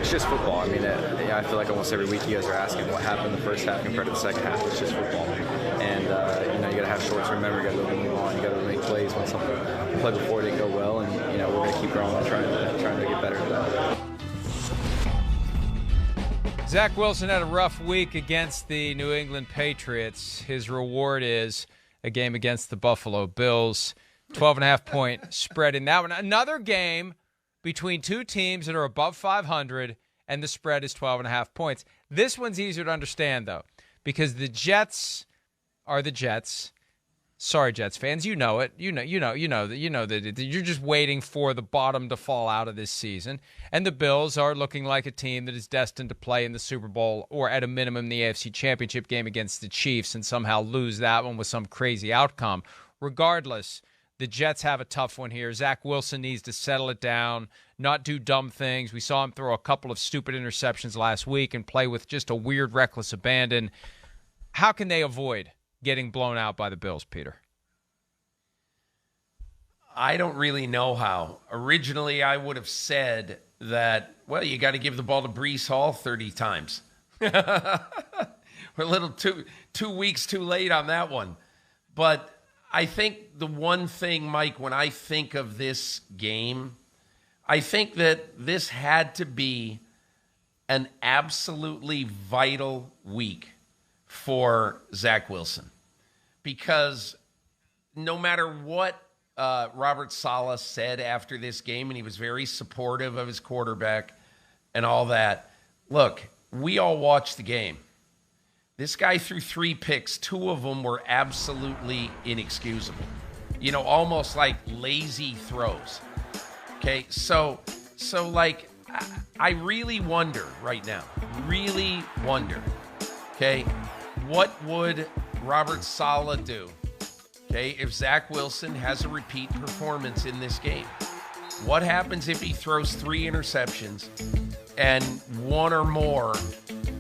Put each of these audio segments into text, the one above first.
it's just football. I mean, I feel like almost every week you guys are asking what happened in the first half compared to the second half. It's just football. And, you got to have short term memory, you got to move on, you got to make plays when something the play before didn't go well, and, we're going to keep growing and trying to get better at that. Zach Wilson had a rough week against the New England Patriots. His reward is a game against the Buffalo Bills. 12.5-point spread in that one. Another game between two teams that are above 500, and the spread is 12.5 points. This one's easier to understand, though, because the Jets are the Jets. Sorry, Jets fans, you know it. You know that you're just waiting for the bottom to fall out of this season. And the Bills are looking like a team that is destined to play in the Super Bowl or at a minimum the AFC Championship game against the Chiefs and somehow lose that one with some crazy outcome. Regardless, the Jets have a tough one here. Zach Wilson needs to settle it down, not do dumb things. We saw him throw a couple of stupid interceptions last week and play with just a weird, reckless abandon. How can they avoid getting blown out by the Bills, Peter? I don't really know how. Originally, I would have said that, well, you got to give the ball to Breece Hall 30 times. We're a little 2 weeks too late on that one. But I think the one thing, Mike, when I think of this game, I think that this had to be an absolutely vital week for Zach Wilson, because no matter what Robert Saleh said after this game, and he was very supportive of his quarterback and all that, look, we all watched the game. This guy threw 3 picks. 2 of them were absolutely inexcusable. Almost like lazy throws. Okay, so like, I really wonder right now, okay, what would Robert Saleh do, okay, if Zach Wilson has a repeat performance in this game? What happens if he throws 3 interceptions and 1 or more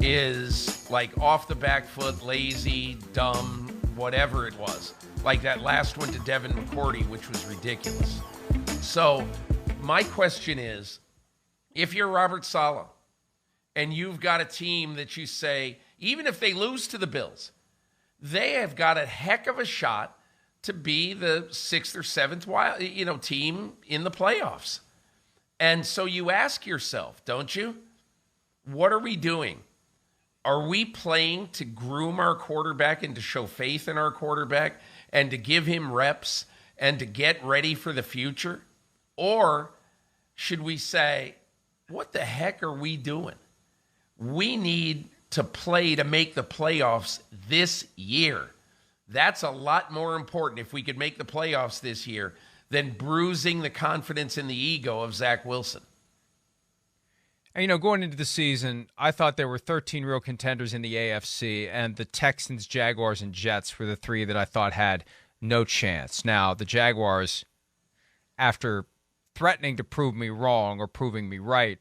is like off the back foot, lazy, dumb, whatever it was, like that last one to Devin McCourty, which was ridiculous? So my question is, if you're Robert Saleh and you've got a team that you say, even if they lose to the Bills, they have got a heck of a shot to be the 6th or 7th team in the playoffs. And so you ask yourself, don't you, what are we doing? Are we playing to groom our quarterback and to show faith in our quarterback and to give him reps and to get ready for the future? Or should we say, what the heck are we doing? We need to play to make the playoffs this year. That's a lot more important if we could make the playoffs this year than bruising the confidence and the ego of Zach Wilson. And, going into the season, I thought there were 13 real contenders in the AFC, and the Texans, Jaguars, and Jets were the 3 that I thought had no chance. Now, the Jaguars, after threatening to prove me wrong or proving me right,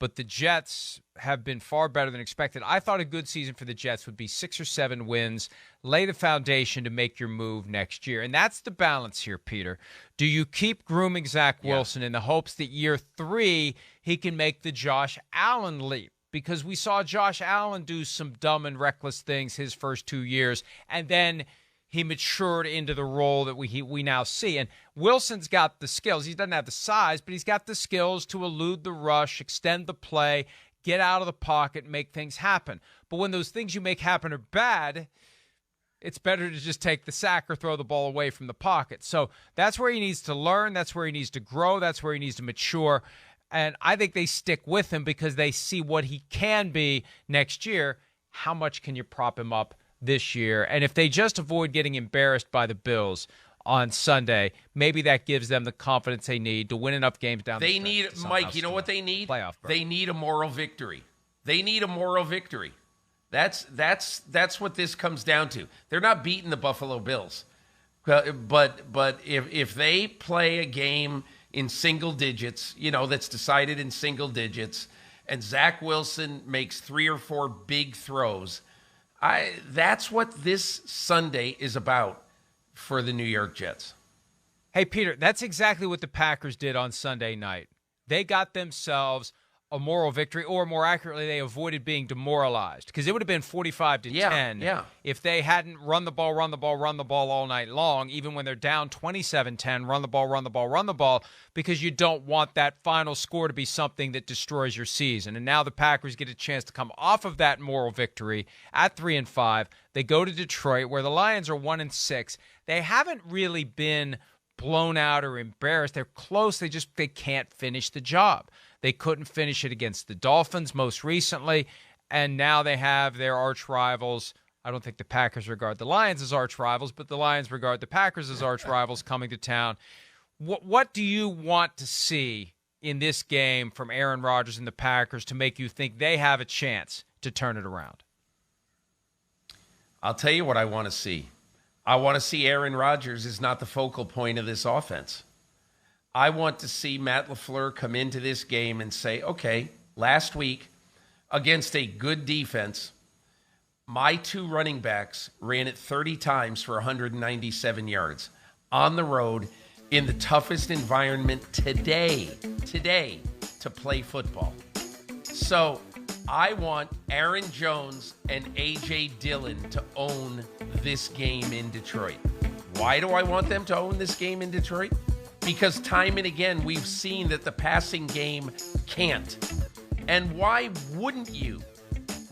but the Jets have been far better than expected. I thought a good season for the Jets would be 6 or 7 wins, lay the foundation to make your move next year. And that's the balance here, Peter. Do you keep grooming Zach Wilson in the hopes that year 3 he can make the Josh Allen leap? Because we saw Josh Allen do some dumb and reckless things his first 2 years, and then he matured into the role that we now see. And Wilson's got the skills. He doesn't have the size, but he's got the skills to elude the rush, extend the play, get out of the pocket, make things happen. But when those things you make happen are bad, it's better to just take the sack or throw the ball away from the pocket. So that's where he needs to learn. That's where he needs to grow. That's where he needs to mature. And I think they stick with him because they see what he can be next year. How much can you prop him up this year? And if they just avoid getting embarrassed by the Bills on Sunday, maybe that gives them the confidence they need to win enough games down the stretch. They need, Mike, you know what they need? They need a moral victory. They need a moral victory. That's what this comes down to. They're not beating the Buffalo Bills. But if they play a game in single digits, that's decided in single digits, and Zach Wilson makes 3 or 4 big throws, that's what this Sunday is about for the New York Jets. Hey, Peter, that's exactly what the Packers did on Sunday night. They got themselves a moral victory, or more accurately, they avoided being demoralized, because it would have been 45-10 if they hadn't run the ball all night long, even when they're down 27-10, run the ball, because you don't want that final score to be something that destroys your season. And now the Packers get a chance to come off of that moral victory at 3-5. They go to Detroit, where the Lions are 1-6. They haven't really been blown out or embarrassed. They're close. They can't finish the job. They couldn't finish it against the Dolphins most recently, and now they have their arch rivals. I don't think the Packers regard the Lions as arch rivals, but the Lions regard the Packers as arch rivals coming to town. What do you want to see in this game from Aaron Rodgers and the Packers to make you think they have a chance to turn it around? I'll tell you what I want to see. I want to see Aaron Rodgers is not the focal point of this offense. I want to see Matt LaFleur come into this game and say, okay, last week against a good defense, my two running backs ran it 30 times for 197 yards on the road in the toughest environment today to play football. So I want Aaron Jones and A.J. Dillon to own this game in Detroit. Why do I want them to own this game in Detroit? Because time and again, we've seen that the passing game can't. And why wouldn't you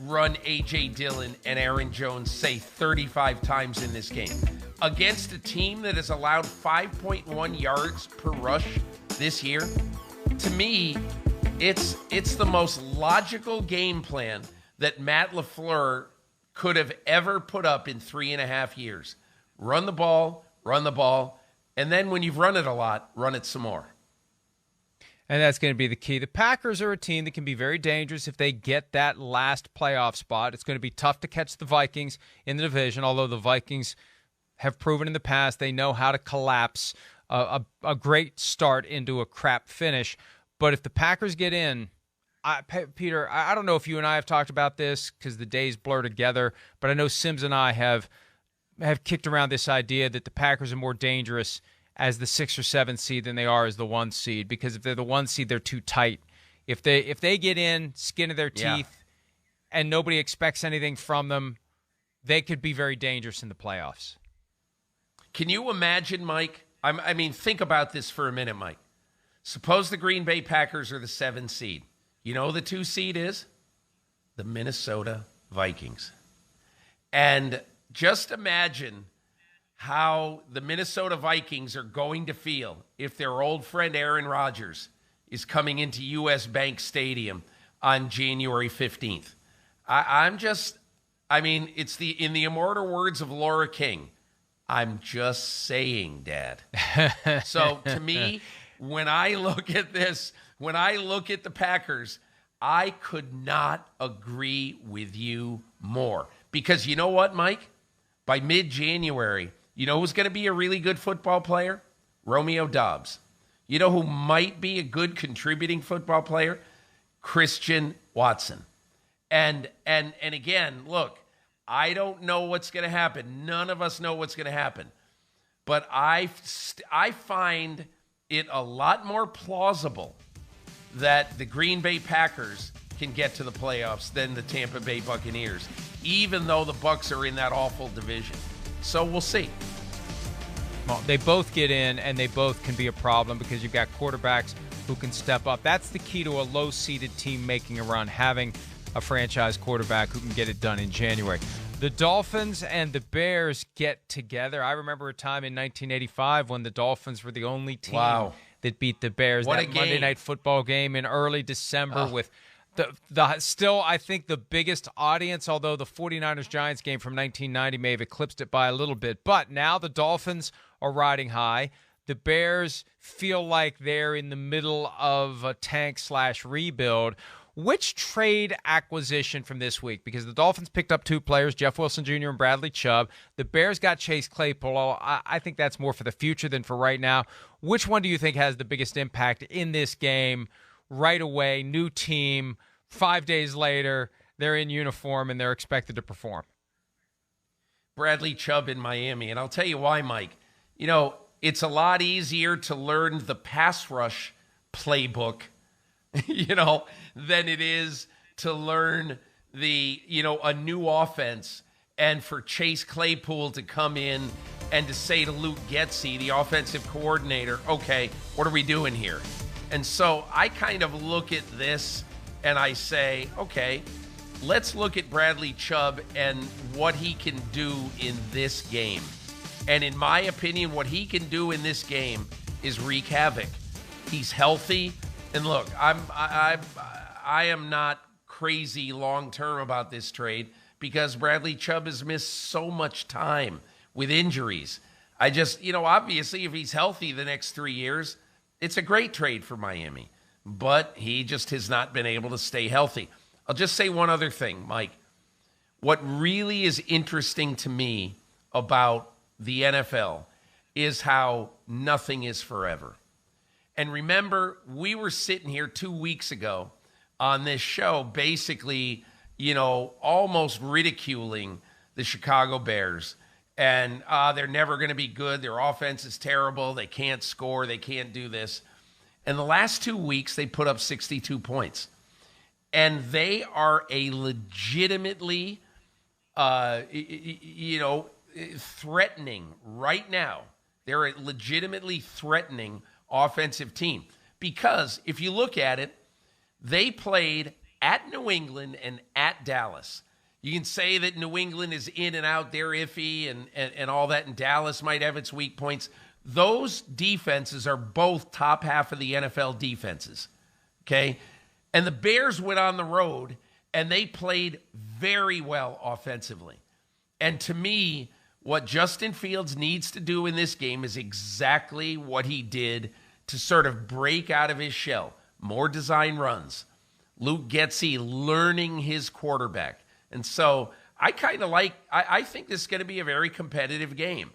run A.J. Dillon and Aaron Jones, say, 35 times in this game? Against a team that has allowed 5.1 yards per rush this year? To me, it's the most logical game plan that Matt LaFleur could have ever put up in 3.5 years. Run the ball, and then when you've run it a lot, run it some more. And that's going to be the key. The Packers are a team that can be very dangerous if they get that last playoff spot. It's going to be tough to catch the Vikings in the division, although the Vikings have proven in the past they know how to collapse a great start into a crap finish. But if the Packers get in, Peter, I don't know if you and I have talked about this because the days blur together, but I know Sims and I have kicked around this idea that the Packers are more dangerous as the 6 or 7 seed than they are as the 1 seed, because if they're the 1 seed, they're too tight. If they get in, skin of their teeth, and nobody expects anything from them, they could be very dangerous in the playoffs. Can you imagine, Mike? I mean, think about this for a minute, Mike. Suppose the Green Bay Packers are the 7 seed. You know who the 2 seed is? The Minnesota Vikings. And just imagine how the Minnesota Vikings are going to feel if their old friend Aaron Rodgers is coming into U.S. Bank Stadium on January 15th. It's in the immortal words of Laura King, I'm just saying, Dad. So to me, when I look at this, when I look at the Packers, I could not agree with you more. Because you know what, Mike? By mid-January, you know who's going to be a really good football player? Romeo Doubs. You know who might be a good contributing football player? Christian Watson. And again, look, I don't know what's going to happen. None of us know what's going to happen. But I find it a lot more plausible that the Green Bay Packers can get to the playoffs than the Tampa Bay Buccaneers, even though the Bucs are in that awful division. So we'll see. Well, they both get in, and they both can be a problem because you've got quarterbacks who can step up. That's the key to a low-seeded team making a run, having a franchise quarterback who can get it done in January. The Dolphins and the Bears get together. I remember a time in 1985 when the Dolphins were the only team that beat the Bears. What that a game. Monday Night Football game in early December with the still, I think, the biggest audience, although the 49ers-Giants game from 1990 may have eclipsed it by a little bit. But now the Dolphins are riding high. The Bears feel like they're in the middle of a tank/rebuild. Which trade acquisition from this week? Because the Dolphins picked up 2 players, Jeff Wilson Jr. and Bradley Chubb. The Bears got Chase Claypool. I think that's more for the future than for right now. Which one do you think has the biggest impact in this game right away? New team, 5 days later, they're in uniform and they're expected to perform. Bradley Chubb in Miami. And I'll tell you why, Mike. You know, it's a lot easier to learn the pass rush playbook than it is to learn a new offense, and for Chase Claypool to come in and to say to Luke Getsy, the offensive coordinator, okay, what are we doing here? And so I kind of look at this and I say, okay, let's look at Bradley Chubb and what he can do in this game. And in my opinion, what he can do in this game is wreak havoc. He's healthy. And look, I am not crazy long-term about this trade because Bradley Chubb has missed so much time with injuries. I just, obviously if he's healthy the next 3 years, it's a great trade for Miami. But he just has not been able to stay healthy. I'll just say one other thing, Mike. What really is interesting to me about the NFL is how nothing is forever. And remember, we were sitting here 2 weeks ago on this show basically, almost ridiculing the Chicago Bears. And they're never going to be good. Their offense is terrible. They can't score. They can't do this. And the last 2 weeks, they put up 62 points. And they are a legitimately, threatening right now. They're a legitimately threatening offensive team. Because if you look at it, they played at New England and at Dallas. You can say that New England is in and out, they're iffy and all that, and Dallas might have its weak points. Those defenses are both top half of the NFL defenses, okay? And the Bears went on the road, and they played very well offensively. And to me, what Justin Fields needs to do in this game is exactly what he did to sort of break out of his shell. More design runs. Luke Getsy learning his quarterback. And so I kind of I think this is going to be a very competitive game.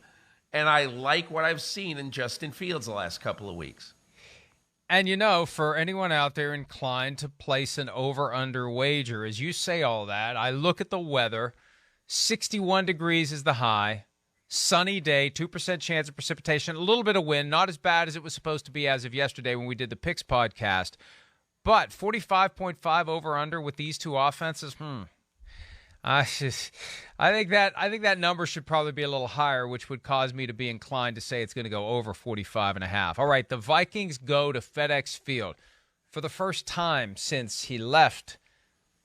And I like what I've seen in Justin Fields the last couple of weeks. And, for anyone out there inclined to place an over-under wager, as you say all that, I look at the weather. 61 degrees is the high. Sunny day, 2% chance of precipitation, a little bit of wind, not as bad as it was supposed to be as of yesterday when we did the Picks podcast. But 45.5 over-under with these two offenses, I think that number should probably be a little higher, which would cause me to be inclined to say it's going to go over 45.5. All right, the Vikings go to FedEx Field for the first time since he left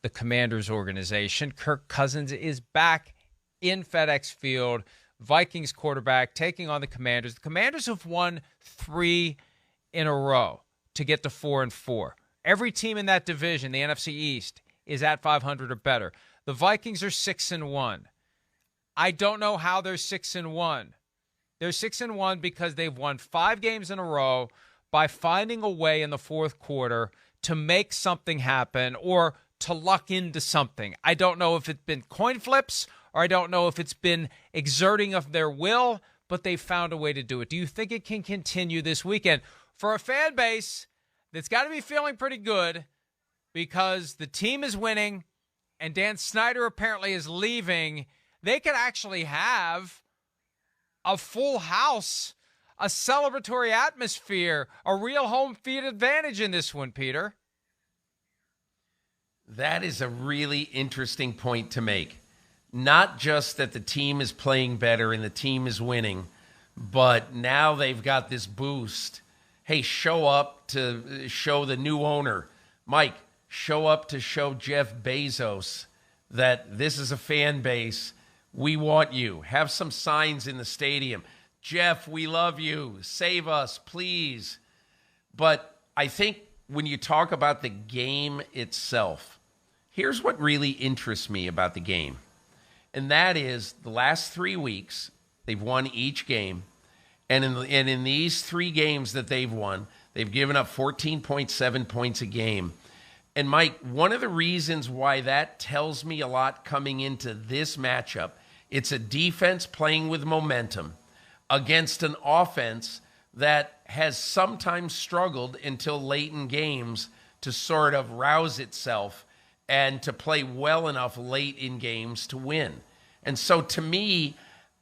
the Commanders organization. Kirk Cousins is back in FedEx Field. Vikings quarterback taking on the Commanders. The Commanders have won 3 in a row to get to 4-4. Every team in that division, the NFC East, is at 500 or better. The Vikings are 6-1. I don't know how they're 6-1. They're 6-1 because they've won 5 games in a row by finding a way in the fourth quarter to make something happen or to luck into something. I don't know if it's been coin flips or I don't know if it's been exerting of their will, but they found a way to do it. Do you think it can continue this weekend? For a fan base that's got to be feeling pretty good because the team is winning and Dan Snyder apparently is leaving, they could actually have a full house, a celebratory atmosphere, a real home field advantage in this one, Peter. That is a really interesting point to make. Not just that the team is playing better and the team is winning, but now they've got this boost. Hey, show up to show the new owner, Mike, show up to show Jeff Bezos that this is a fan base. We want you. Have some signs in the stadium. Jeff, we love you. Save us, please. But I think when you talk about the game itself, here's what really interests me about the game. And that is the last 3 weeks, they've won each game. And in these 3 games that they've won, they've given up 14.7 points a game. And Mike, one of the reasons why that tells me a lot coming into this matchup, it's a defense playing with momentum against an offense that has sometimes struggled until late in games to sort of rouse itself and to play well enough late in games to win. And so to me,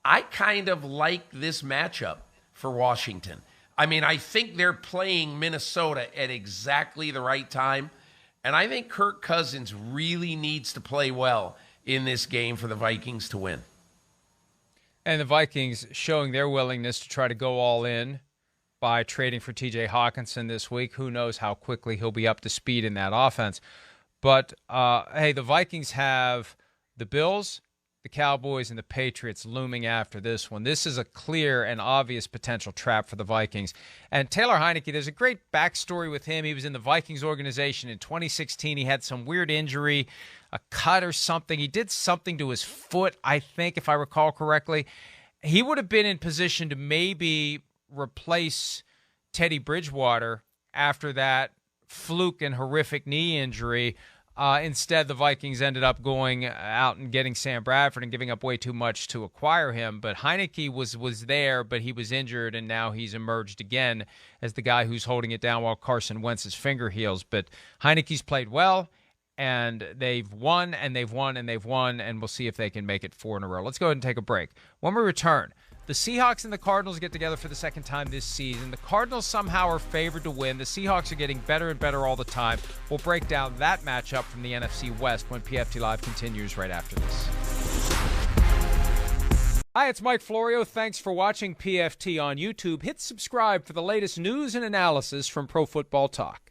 I kind of like this matchup for Washington. I mean, I think they're playing Minnesota at exactly the right time. And I think Kirk Cousins really needs to play well in this game for the Vikings to win. And the Vikings showing their willingness to try to go all in by trading for TJ Hawkinson this week. Who knows how quickly he'll be up to speed in that offense. But, hey, the Vikings have the Bills, the Cowboys, and the Patriots looming after this one. This is a clear and obvious potential trap for the Vikings. And Taylor Heineke, there's a great backstory with him. He was in the Vikings organization in 2016. He had some weird injury, a cut or something. He did something to his foot, I think, if I recall correctly. He would have been in position to maybe replace Teddy Bridgewater after that fluke and horrific knee injury. Instead, the Vikings ended up going out and getting Sam Bradford and giving up way too much to acquire him. But Heineke was there, but he was injured, and now he's emerged again as the guy who's holding it down while Carson Wentz's finger heals. But Heineke's played well, and they've won, and they've won, and they've won, and we'll see if they can make it 4 in a row. Let's go ahead and take a break. When we return, the Seahawks and the Cardinals get together for the second time this season. The Cardinals somehow are favored to win. The Seahawks are getting better and better all the time. We'll break down that matchup from the NFC West when PFT Live continues right after this. Hi, it's Mike Florio. Thanks for watching PFT on YouTube. Hit subscribe for the latest news and analysis from Pro Football Talk.